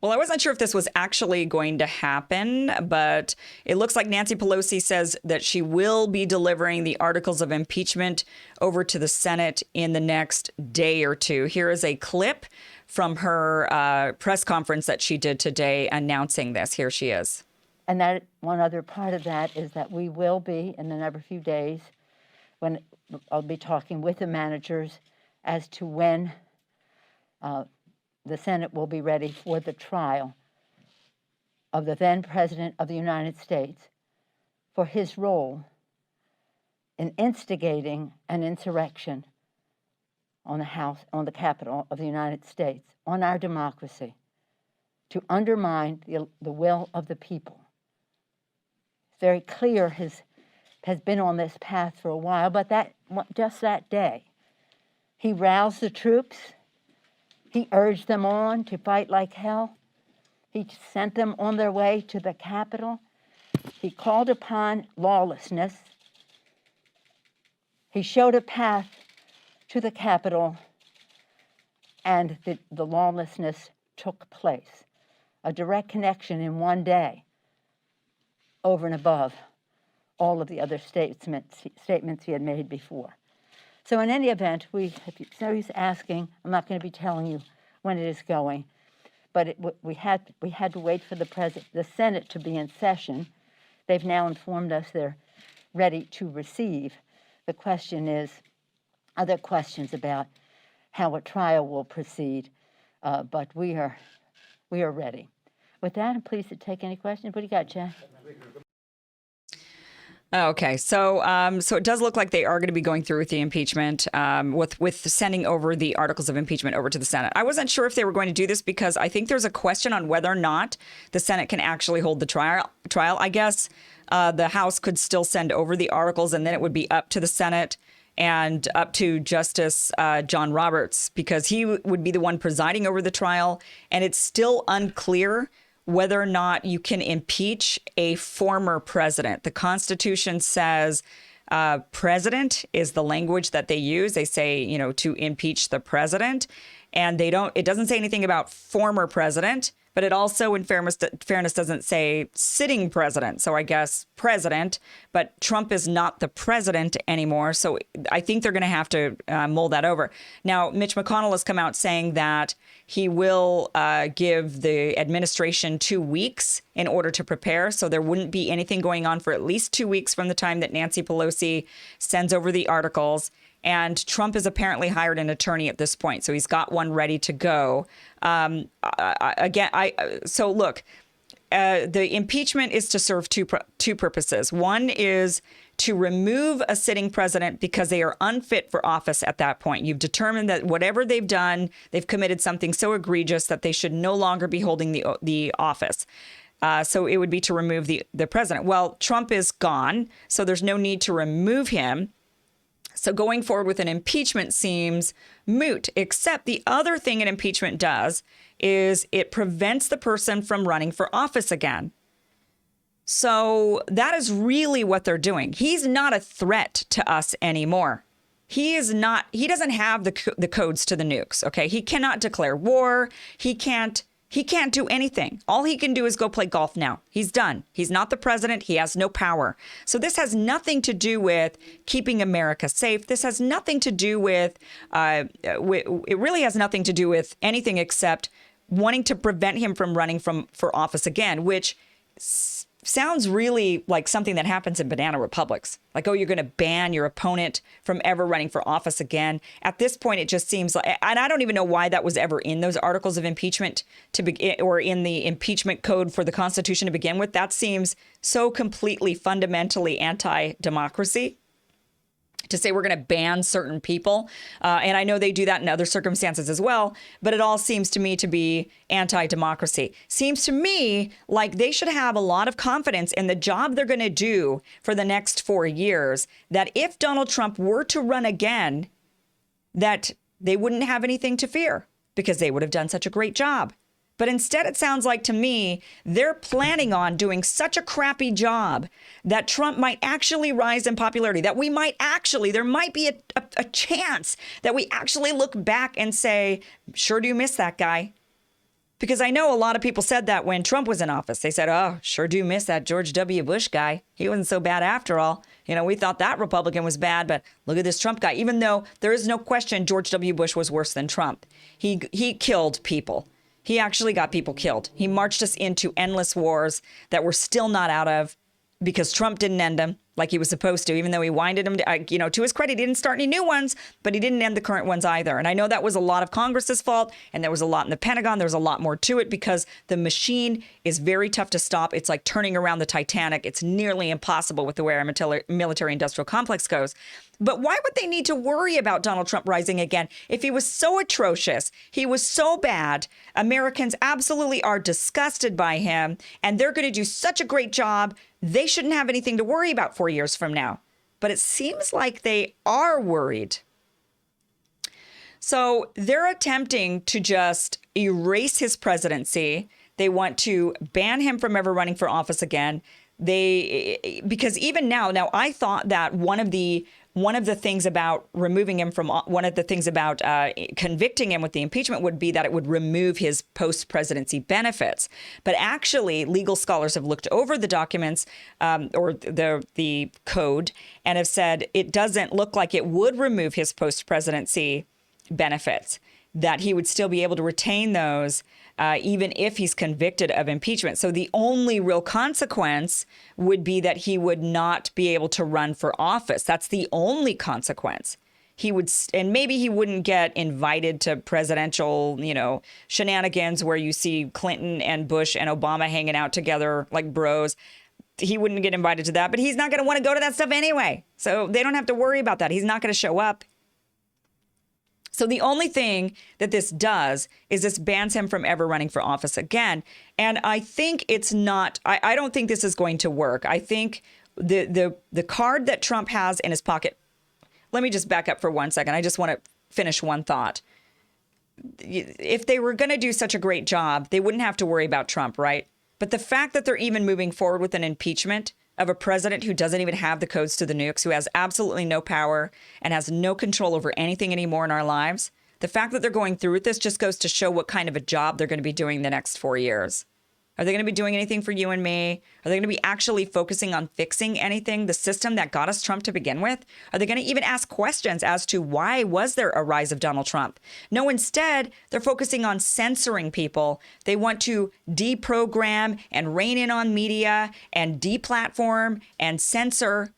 Well, I wasn't sure if this was actually going to happen, but it looks like Nancy Pelosi says that she will be delivering the articles of impeachment over to the Senate in the next day or two. Here is a clip from her press conference that she did today announcing this. Here she is. And that one other part of that is that we will be, in the next few days, when I'll be talking with the managers as to when the Senate will be ready for the trial of the then President of the United States for his role in instigating an insurrection on the Capitol of the United States, on our democracy, to undermine the will of the people. Very clear has been on this path for a while, but just that day, he roused the troops. He urged them on to fight like hell. He sent them on their way to the Capitol. He called upon lawlessness. He showed a path to the Capitol, and the lawlessness took place. A direct connection in one day, over and above all of the other statements he had made before. So in any event, if somebody's asking, I'm not going to be telling you when it is going, but we had to wait for the Senate to be in session. They've now informed us they're ready to receive. The question is, are there questions about how a trial will proceed? But we are ready. With that, I'm pleased to take any questions. What do you got, Jack? Okay, so it does look like they are going to be going through with the impeachment, with sending over the articles of impeachment over to the Senate. I wasn't sure if they were going to do this because I think there's a question on whether or not the Senate can actually hold the trial. I guess the House could still send over the articles, and then it would be up to the Senate and up to Justice John Roberts, because he would be the one presiding over the trial, and it's still unclear whether or not you can impeach a former president. The Constitution says president is the language that they use. They say, to impeach the president. And it doesn't say anything about former president, but it also, in fairness, doesn't say sitting president. So I guess president, but Trump is not the president anymore. So I think they're going to have to mull that over. Now, Mitch McConnell has come out saying that he will give the administration 2 weeks in order to prepare. So there wouldn't be anything going on for at least 2 weeks from the time that Nancy Pelosi sends over the articles. And Trump has apparently hired an attorney at this point. So he's got one ready to go. So look, the impeachment is to serve two purposes. One is to remove a sitting president because they are unfit for office at that point. You've determined that whatever they've done, they've committed something so egregious that they should no longer be holding the office. So it would be to remove the president. Well, Trump is gone, so there's no need to remove him. So going forward with an impeachment seems moot, except the other thing an impeachment does is it prevents the person from running for office again. So that is really what they're doing. He's not a threat to us anymore. He doesn't have the codes to the nukes, okay? He cannot declare war. He can't do anything. All he can do is go play golf now. He's done. He's not the president. He has no power. So this has nothing to do with keeping America safe. This has nothing to do with, it really has nothing to do with anything except wanting to prevent him from running for office again, which sounds really like something that happens in banana republics. Like, oh, you're going to ban your opponent from ever running for office again. At this point, it just seems like, and I don't even know why that was ever in those articles of impeachment or in the impeachment code for the Constitution to begin with. That seems so completely fundamentally anti-democracy to say we're going to ban certain people. And I know they do that in other circumstances as well, but it all seems to me to be anti-democracy. Seems to me like they should have a lot of confidence in the job they're going to do for the next 4 years, that if Donald Trump were to run again, that they wouldn't have anything to fear because they would have done such a great job. But instead, it sounds like to me, they're planning on doing such a crappy job that Trump might actually rise in popularity, that we might actually, there might be a chance that we actually look back and say, sure do miss that guy. Because I know a lot of people said that when Trump was in office. They said, oh, sure do miss that George W. Bush guy. He wasn't so bad after all. You know, we thought that Republican was bad, but look at this Trump guy. Even though there is no question George W. Bush was worse than Trump. He killed people. He actually got people killed. He marched us into endless wars that we're still not out of because Trump didn't end them like he was supposed to, even though he winded them, to his credit, he didn't start any new ones, but he didn't end the current ones either. And I know that was a lot of Congress's fault, and there was a lot in the Pentagon. There's a lot more to it because the machine is very tough to stop. It's like turning around the Titanic. It's nearly impossible with the way our military-industrial complex goes. But why would they need to worry about Donald Trump rising again if he was so atrocious? He was so bad. Americans absolutely are disgusted by him, and they're going to do such a great job. They shouldn't have anything to worry about 4 years from now. But it seems like they are worried. So they're attempting to just erase his presidency. They want to ban him from ever running for office again. Because even now I thought that one of the things about removing him from one of the things about convicting him with the impeachment would be that it would remove his post-presidency benefits. But actually, legal scholars have looked over the documents or the code and have said it doesn't look like it would remove his post-presidency benefits, that he would still be able to retain those even if he's convicted of impeachment. So the only real consequence would be that he would not be able to run for office. That's the only consequence. He would, and maybe he wouldn't get invited to presidential, shenanigans where you see Clinton and Bush and Obama hanging out together like bros. He wouldn't get invited to that, but he's not going to want to go to that stuff anyway. So they don't have to worry about that. He's not going to show up. So the only thing that this does is this bans him from ever running for office again. And I think it's not, I don't think this is going to work. I think the card that Trump has in his pocket, let me just back up for 1 second. I just want to finish one thought. If they were going to do such a great job, they wouldn't have to worry about Trump, right? But the fact that they're even moving forward with an impeachment of a president who doesn't even have the codes to the nukes, who has absolutely no power and has no control over anything anymore in our lives, the fact that they're going through with this just goes to show what kind of a job they're going to be doing the next 4 years. Are they going to be doing anything for you and me? Are they going to be actually focusing on fixing anything, the system that got us Trump to begin with? Are they going to even ask questions as to why was there a rise of Donald Trump? No, instead, they're focusing on censoring people. They want to deprogram and rein in on media and deplatform and censor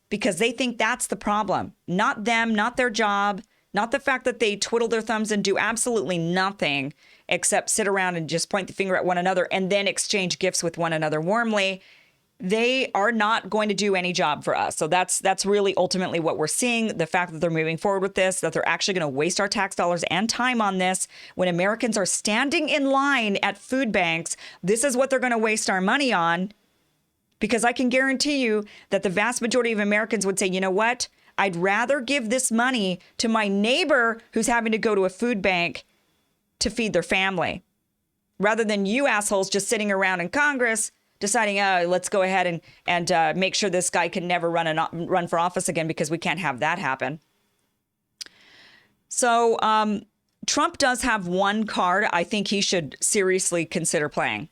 because they think that's the problem. Not them, not their job, not the fact that they twiddle their thumbs and do absolutely nothing except sit around and just point the finger at one another and then exchange gifts with one another warmly. They are not going to do any job for us. So that's really ultimately what we're seeing. The fact that they're moving forward with this, that they're actually going to waste our tax dollars and time on this when Americans are standing in line at food banks. This is what they're going to waste our money on, because I can guarantee you that the vast majority of Americans would say, you know what? I'd rather give this money to my neighbor who's having to go to a food bank to feed their family, rather than you assholes just sitting around in Congress deciding, oh, let's go ahead and make sure this guy can never run for office again because we can't have that happen. So Trump does have one card I think he should seriously consider playing.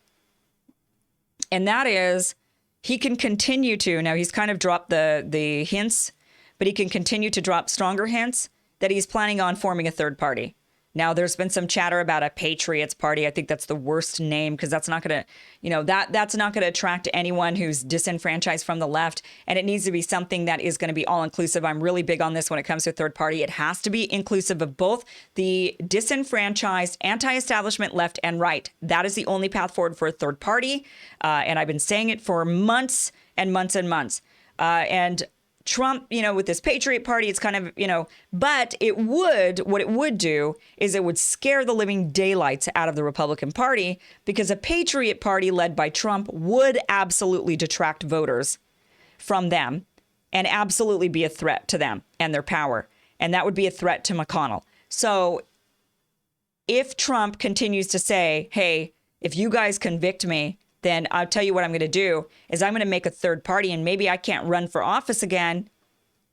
And that is he can continue to, now he's kind of dropped the hints, but he can continue to drop stronger hints that he's planning on forming a third party. Now, there's been some chatter about a Patriots party. I think that's the worst name because that's not going to, that's not going to attract anyone who's disenfranchised from the left. And it needs to be something that is going to be all inclusive. I'm really big on this when it comes to third party. It has to be inclusive of both the disenfranchised, anti-establishment left and right. That is the only path forward for a third party. And I've been saying it for months and months and months. And Trump, with this Patriot Party, it's kind of, but what it would do is it would scare the living daylights out of the Republican Party, because a Patriot Party led by Trump would absolutely detract voters from them and absolutely be a threat to them and their power. And that would be a threat to McConnell. So if Trump continues to say, hey, if you guys convict me, then I'll tell you what I'm going to do is I'm going to make a third party, and maybe I can't run for office again,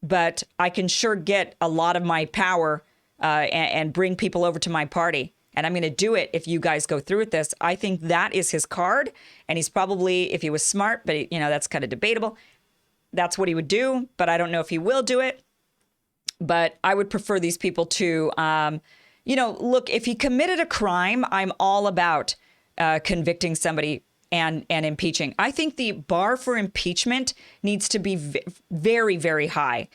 but I can sure get a lot of my power and bring people over to my party. And I'm going to do it if you guys go through with this. I think that is his card. And he's probably, if he was smart, but that's kind of debatable, that's what he would do. But I don't know if he will do it. But I would prefer these people to, look, if he committed a crime, I'm all about convicting somebody and impeaching. I think the bar for impeachment needs to be very, very high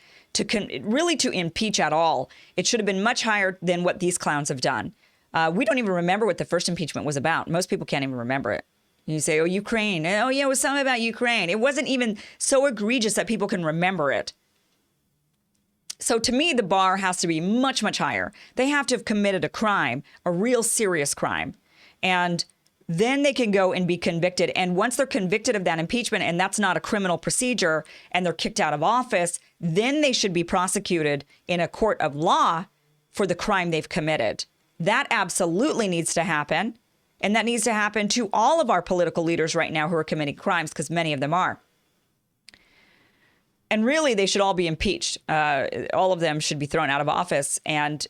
really to impeach at all. It should have been much higher than what these clowns have done. We don't even remember what the first impeachment was about. Most people can't even remember it. You say, oh, Ukraine. Oh, yeah, it was something about Ukraine. It wasn't even so egregious that people can remember it. So to me, the bar has to be much, much higher. They have to have committed a crime, a real serious crime. And then they can go and be convicted. And once they're convicted of that impeachment, and that's not a criminal procedure, and they're kicked out of office, then they should be prosecuted in a court of law for the crime they've committed. That absolutely needs to happen. And that needs to happen to all of our political leaders right now who are committing crimes, because many of them are. And really, they should all be impeached. All of them should be thrown out of office. And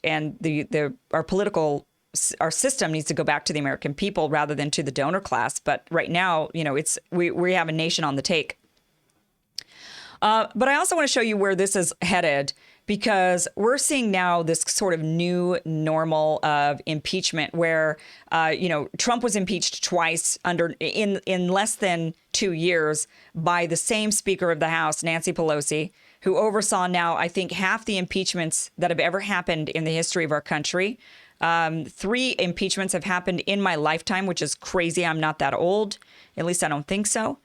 our system needs to go back to the American people rather than to the donor class. But right now, we have a nation on the take. But I also want to show you where this is headed, because we're seeing now this sort of new normal of impeachment where, Trump was impeached twice in less than 2 years by the same Speaker of the House, Nancy Pelosi, who oversaw now, I think, half the impeachments that have ever happened in the history of our country. 3 impeachments have happened in my lifetime, which is crazy. I'm not that old. At least I don't think so.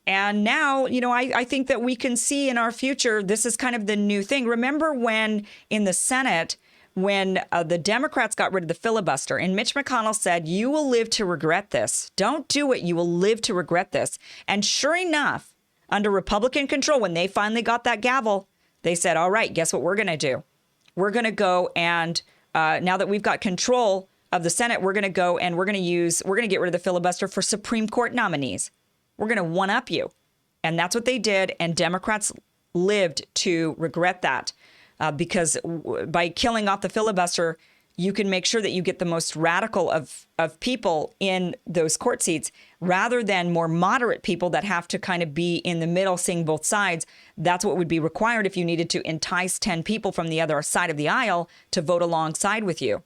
And now, I think that we can see in our future, this is kind of the new thing. Remember when in the Senate, when the Democrats got rid of the filibuster and Mitch McConnell said, you will live to regret this. Don't do it. You will live to regret this. And sure enough, under Republican control, when they finally got that gavel, they said, all right, guess what we're going to do? We're going to go and now that we've got control of the Senate, we're going to go and we're going to get rid of the filibuster for Supreme Court nominees. We're going to one-up you. And that's what they did. And Democrats lived to regret that because by killing off the filibuster, you can make sure that you get the most radical of people in those court seats rather than more moderate people that have to kind of be in the middle, seeing both sides. That's what would be required if you needed to entice 10 people from the other side of the aisle to vote alongside with you.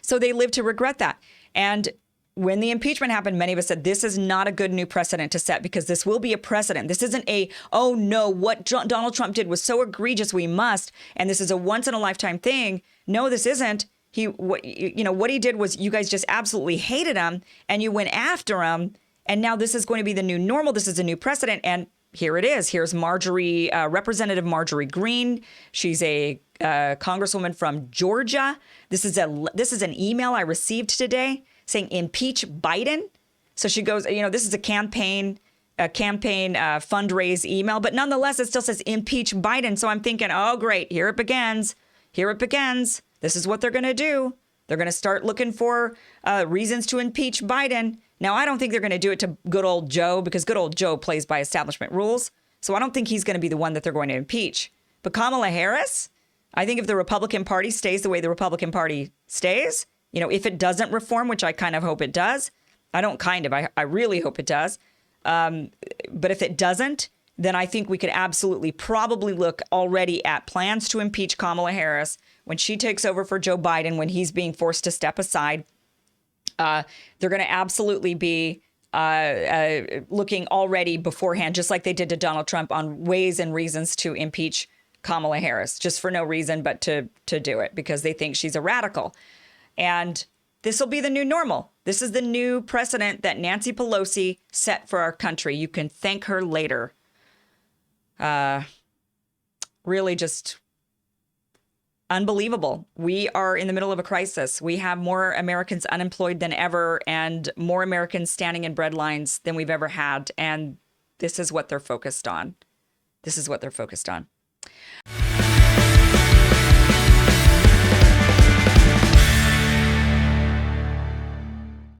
So they lived to regret that. And when the impeachment happened, many of us said, this is not a good new precedent to set because this will be a precedent. This isn't oh no, what Donald Trump did was so egregious, we must, and this is a once in a lifetime thing. No, this isn't. What he did was you guys just absolutely hated him and you went after him. And now this is going to be the new normal. This is a new precedent. And here it is. Here's Representative Marjorie Greene. She's a congresswoman from Georgia. This is an email I received today saying impeach Biden. So she goes, this is a campaign fundraise email, but nonetheless, it still says impeach Biden. So I'm thinking, oh, great. Here it begins. This is what they're going to do. They're going to start looking for reasons to impeach Biden. Now, I don't think they're going to do it to good old Joe because good old Joe plays by establishment rules. So I don't think he's going to be the one that they're going to impeach. But Kamala Harris, I think if the Republican Party stays the way the Republican Party stays, if it doesn't reform, which I kind of hope it does, I really hope it does. But if it doesn't, then I think we could absolutely probably look already at plans to impeach Kamala Harris when she takes over for Joe Biden, when he's being forced to step aside. They're going to absolutely be looking already beforehand, just like they did to Donald Trump, on ways and reasons to impeach Kamala Harris, just for no reason but to do it because they think she's a radical. And this will be the new normal. This is the new precedent that Nancy Pelosi set for our country. You can thank her later. Really just unbelievable. We are in the middle of a crisis. We have more Americans unemployed than ever and more Americans standing in bread lines than we've ever had. And this is what they're focused on.